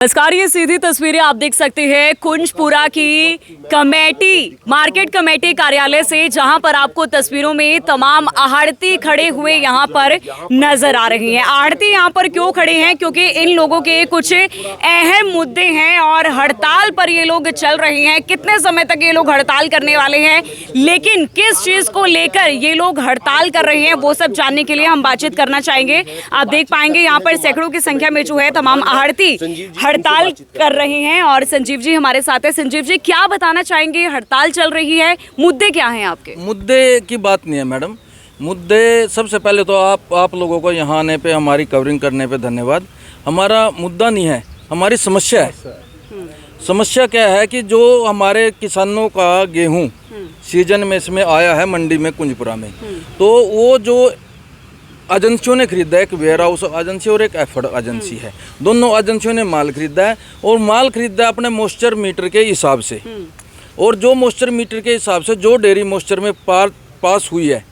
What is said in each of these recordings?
नमस्कार, ये सीधी तस्वीरें आप देख सकते हैं कुंजपुरा की कमेटी मार्केट कमेटी कार्यालय से, जहां पर आपको तस्वीरों में तमाम आढ़ती खड़े हुए यहां पर नजर आ रही हैं। आढ़ती यहां पर क्यों खड़े हैं? क्योंकि इन लोगों के कुछ अहम मुद्दे हैं और हड़ताल पर ये लोग चल रहे हैं। कितने समय तक ये लोग हड़ताल करने वाले हैं, लेकिन किस चीज को लेकर ये लोग हड़ताल कर रहे हैं, वो सब जानने के लिए हम बातचीत करना चाहेंगे। आप देख पाएंगे यहाँ पर सैकड़ों की संख्या में जो है तमाम आढ़ती हड़ताल कर रहे हैं और संजीव जी हमारे साथ है। संजीव जी, क्या बताना चाहेंगे? हड़ताल चल रही है, मुद्दे क्या हैं आपके? मुद्दे की बात नहीं है मैडम। मुद्दे सबसे पहले तो आप लोगों को यहाँ आने पे, हमारी कवरिंग करने पे धन्यवाद। हमारा मुद्दा नहीं है, हमारी समस्या है। समस्या क्या है कि जो हमारे किसानों का गेहूँ सीजन में इसमें आया है मंडी में कुंजपुरा में, तो वो जो एजेंसियों ने खरीदा है, एक वेयर हाउस एजेंसी और एक एफर्ड एजेंसी है, दोनों एजेंसियों ने माल खरीदा है और माल खरीदा है अपने मॉइस्चर मीटर के हिसाब से। और जो मॉइस्चर मीटर के हिसाब से जो डेयरी मॉइस्चर में पास हुई है,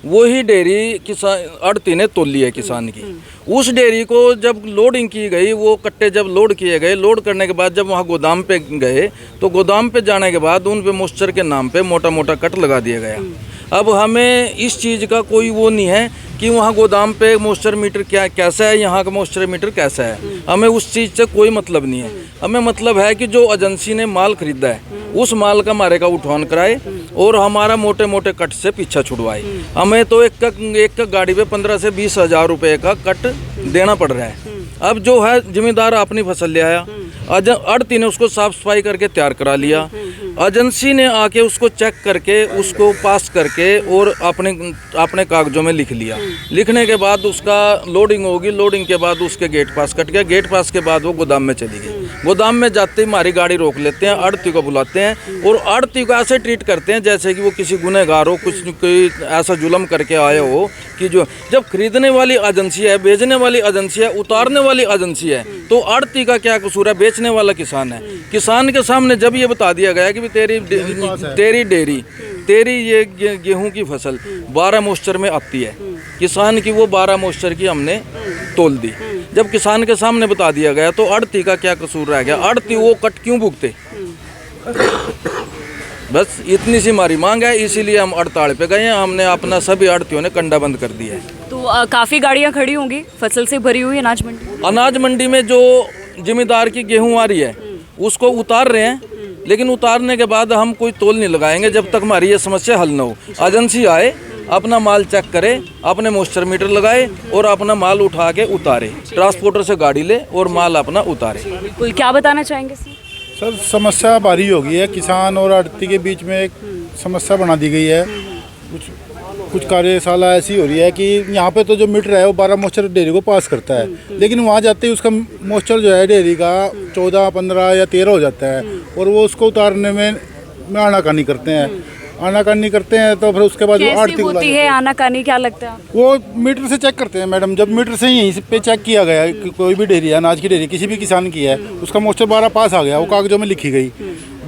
वही डेयरी किसान आढ़ती ने तोली है किसान की। उस डेयरी को जब लोडिंग की गई, वो कट्टे जब लोड किए गए, लोड करने के बाद जब वहाँ गोदाम पे गए, तो गोदाम पे जाने के बाद उन पे मॉइस्चर के नाम पे मोटा मोटा कट लगा दिया गया। अब हमें इस चीज़ का कोई वो नहीं है कि वहाँ गोदाम पे मॉइस्चर मीटर कैसा है, यहाँ का मॉइस्चर मीटर कैसा है। हमें उस चीज़ से कोई मतलब नहीं है। हमें मतलब है कि जो एजेंसी ने माल खरीदा है, उस माल का हमारे का उठान कराए और हमारा मोटे मोटे कट से पीछा छुड़वाए। हमें तो एक गाड़ी पे 15 से 20 हज़ार रुपये का कट देना पड़ रहा है। अब जो है जिम्मेदार अपनी फसल ले आया, आढ़ती ने उसको साफ सफाई करके तैयार करा लिया, एजेंसी ने आके उसको चेक करके उसको पास करके और अपने कागजों में लिख लिया। लिखने के बाद उसका लोडिंग होगी, लोडिंग के बाद उसके गेट पास कट गया, गेट पास के बाद वो गोदाम में चली गई। गोदाम में जाते ही हमारी गाड़ी रोक लेते हैं, आढ़ती को बुलाते हैं और आढ़ती को ऐसे ट्रीट करते हैं जैसे कि वो किसी गुनहगार हो, कुछ कोई ऐसा जुल्म करके आया हो। कि जो जब खरीदने वाली एजेंसी है, बेचने वाली एजेंसी है, उतारने वाली एजेंसी है, तो आढ़ती का क्या कसूर है? बेचने वाला किसान है। किसान के सामने जब ये बता दिया गया कि तेरी डेयरी, तेरी ये गेहूं की फसल 12 मॉइस्चर में आती है, किसान की वो 12 मॉइस्चर की हमने तोल दी। जब किसान के सामने बता दिया गया तो आढ़ती का क्या कसूर रह गया? आढ़ती वो कट क्यों भुगते? बस इतनी सी हमारी मांग है, इसीलिए हम हड़ताल पे गए हैं। हमने अपना सभी आढ़तियों ने कंडा बंद कर दिया है। तो काफ़ी गाड़ियाँ खड़ी होंगी फसल से भरी हुई अनाज मंडी में। जो जिम्मेदार की गेहूँ आ रही है उसको उतार रहे हैं, लेकिन उतारने के बाद हम कोई तोल नहीं लगाएंगे जब तक हमारी ये समस्या हल न हो। एजेंसी आए, अपना माल चेक करे, अपने मॉइस्चर मीटर लगाए और अपना माल उठा के उतारे, ट्रांसपोर्टर से गाड़ी ले और माल अपना उतारे। बिल्कुल, क्या बताना चाहेंगे सर? समस्या भारी हो गई है, किसान और आढ़ती के बीच में एक समस्या बना दी गई है। कुछ कार्यशाला ऐसी हो रही है कि यहाँ पे तो जो मीटर है वो 12 मॉइस्चर डेयरी को पास करता है, लेकिन वहाँ जाते ही उसका मॉइस्चर जो है डेयरी का 14, 15 या 13 हो जाता है और वो उसको उतारने में आनाकानी करते हैं। तो फिर उसके बाद जो आढ़ती होती है आनाकानी, क्या लगता है? वो मीटर से चेक करते हैं मैडम। जब मीटर से यहीं पे चेक किया गया कि कोई भी डेयरी है, अनाज की डेयरी किसी भी किसान की है, उसका मॉइस्चर 12 पास आ गया, वो कागजों में लिखी गई,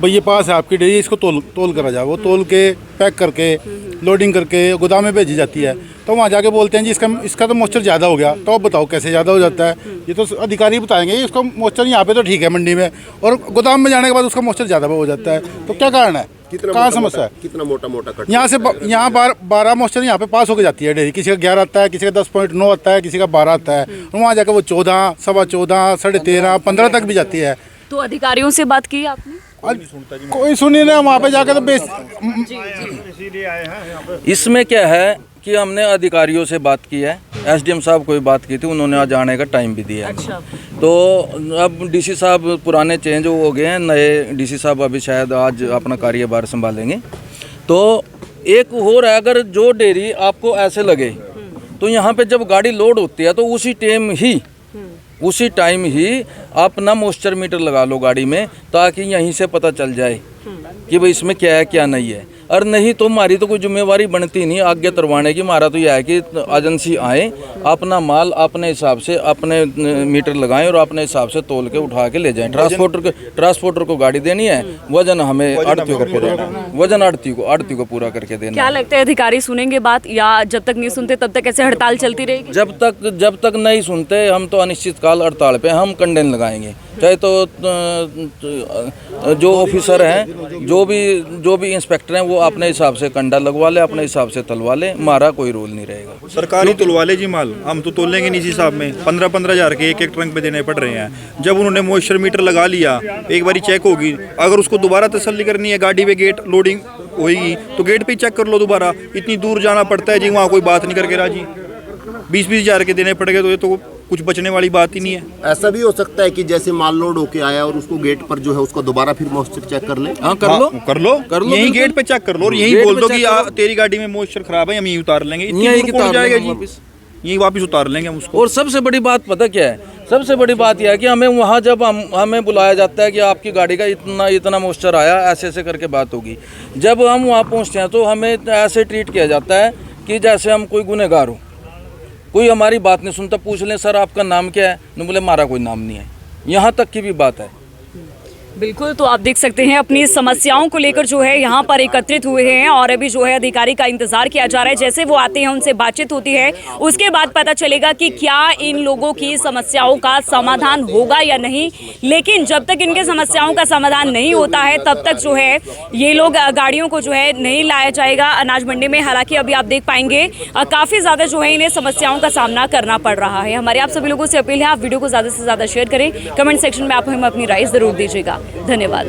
भाई ये पास है आपकी डेयरी, इसको तोल करा जाए। वो तोल के पैक करके लोडिंग करके गोदाम में भेजी जाती है। तो वहाँ जाके बोलते हैं जी इसका तो मॉइस्चर ज़्यादा हो गया। तो अब बताओ कैसे ज़्यादा हो जाता है? ये तो अधिकारी बताएंगे। उसका मॉइस्चर यहाँ पे तो ठीक है मंडी में, और गोदाम में जाने के बाद उसका मॉइस्चर ज़्यादा हो जाता है। तो क्या कारण है? कहाँ समस्या है? कितना मोटा कट? यहाँ 12 मॉइस्चर यहाँ पे पास होकर जाती है डेयरी। किसी का 11 आता है, किसी का 10.9 आता है, किसी का 12 आता है, और वहाँ जाकर वो 14, 14.25, 13.5, 15 तक भी जाती है। तो अधिकारियों से बात की आपने? कोई सुनी नहीं। वहाँ पे जाकर तो इसमें क्या है कि हमने अधिकारियों से बात की है, एसडीएम साहब को भी बात की थी, उन्होंने आज आने का टाइम भी दिया है। अच्छा। तो अब डीसी साहब पुराने चेंज हो गए हैं, नए डीसी साहब अभी शायद आज अपना कार्यभार संभालेंगे। तो एक और है, अगर जो डेयरी आपको ऐसे लगे तो यहाँ पे जब गाड़ी लोड होती है तो उसी टाइम ही अपना मॉइस्चर मीटर लगा लो गाड़ी में, ताकि यहीं से पता चल जाए कि भाई इसमें क्या है क्या नहीं है। और नहीं तो हमारी तो कोई जिम्मेवारी बनती नहीं आगे तरवाने की। हमारा तो यह है कि एजेंसी आए, अपना माल अपने हिसाब से अपने मीटर लगाएं और अपने हिसाब से तोल के उठा के ले जाएं। ट्रांसपोर्टर को गाड़ी देनी है, वजन हमें आढ़ती करके देना है, वजन आढ़ती को पूरा करके देना। क्या लगता है अधिकारी सुनेंगे बात, या जब तक नहीं सुनते तब तक ऐसे हड़ताल चलती रहेगी? जब तक नहीं सुनते हम तो अनिश्चितकाल हड़ताल पे हम कंडेन लगा लगाएंगे। चाहे तो जो ऑफिसर हैं, जो भी इंस्पेक्टर हैं, वो अपने हिसाब से कंडा लगवा ले, अपने हिसाब से तलवा ले, हमारा कोई रूल नहीं रहेगा। सरकारी तुलवा ले जी माल, हम तो तोलेंगे नहीं इस हिसाब में। 15-15 हज़ार के एक ट्रंक पे देने पड़ रहे हैं। जब उन्होंने मॉइस्चर मीटर लगा लिया, एक बारी चेक होगी, अगर उसको दोबारा तसल्ली करनी है, गाड़ी पे गेट लोडिंग होगी तो गेट पे चेक कर लो दोबारा। इतनी दूर जाना पड़ता है जी, वहाँ कोई बात नहीं करके राजी। 20-20 हज़ार के देने पड़ेंगे तो ये तो कुछ बचने वाली बात ही नहीं है। ऐसा भी हो सकता है कि जैसे माल लोड होके आया और उसको गेट पर जो है उसको दोबारा फिर मॉइस्चर चेक कर ले। हाँ, कर लो यही गेट पे चेक कर लो और यही बोल दो कि तेरी गाड़ी में मॉइस्चर खराब है, हम यही उतार लेंगे। इतनी दूर कौन जाएगा जी, यही वापस उतार लेंगे हम उसको। और सबसे बड़ी बात पता क्या है? सबसे बड़ी बात यह है कि हमें वहाँ जब हमें बुलाया जाता है कि आपकी गाड़ी का इतना मॉइस्चर आया, ऐसे करके बात होगी। जब हम वहाँ पहुँचते हैं तो हमें ऐसे ट्रीट किया जाता है कि जैसे हम कोई गुनहगार हो। कोई हमारी बात नहीं सुनता। पूछ लें सर आपका नाम क्या है, न बोले हमारा कोई नाम नहीं है। यहाँ तक की भी बात है। बिल्कुल, तो आप देख सकते हैं अपनी समस्याओं को लेकर जो है यहाँ पर एकत्रित हुए हैं और अभी जो है अधिकारी का इंतजार किया जा रहा है। जैसे वो आते हैं, उनसे बातचीत होती है, उसके बाद पता चलेगा कि क्या इन लोगों की समस्याओं का समाधान होगा या नहीं। लेकिन जब तक इनके समस्याओं का समाधान नहीं होता है, तब तक जो है ये लोग गाड़ियों को जो है नहीं लाया जाएगा अनाज मंडी में। हालांकि अभी आप देख पाएंगे काफ़ी ज़्यादा जो है इन्हें समस्याओं का सामना करना पड़ रहा है। हमारे आप सभी लोगों से अपील है, आप वीडियो को ज़्यादा से ज़्यादा शेयर करें, कमेंट सेक्शन में आप हमें अपनी राय ज़रूर दीजिएगा। धन्यवाद।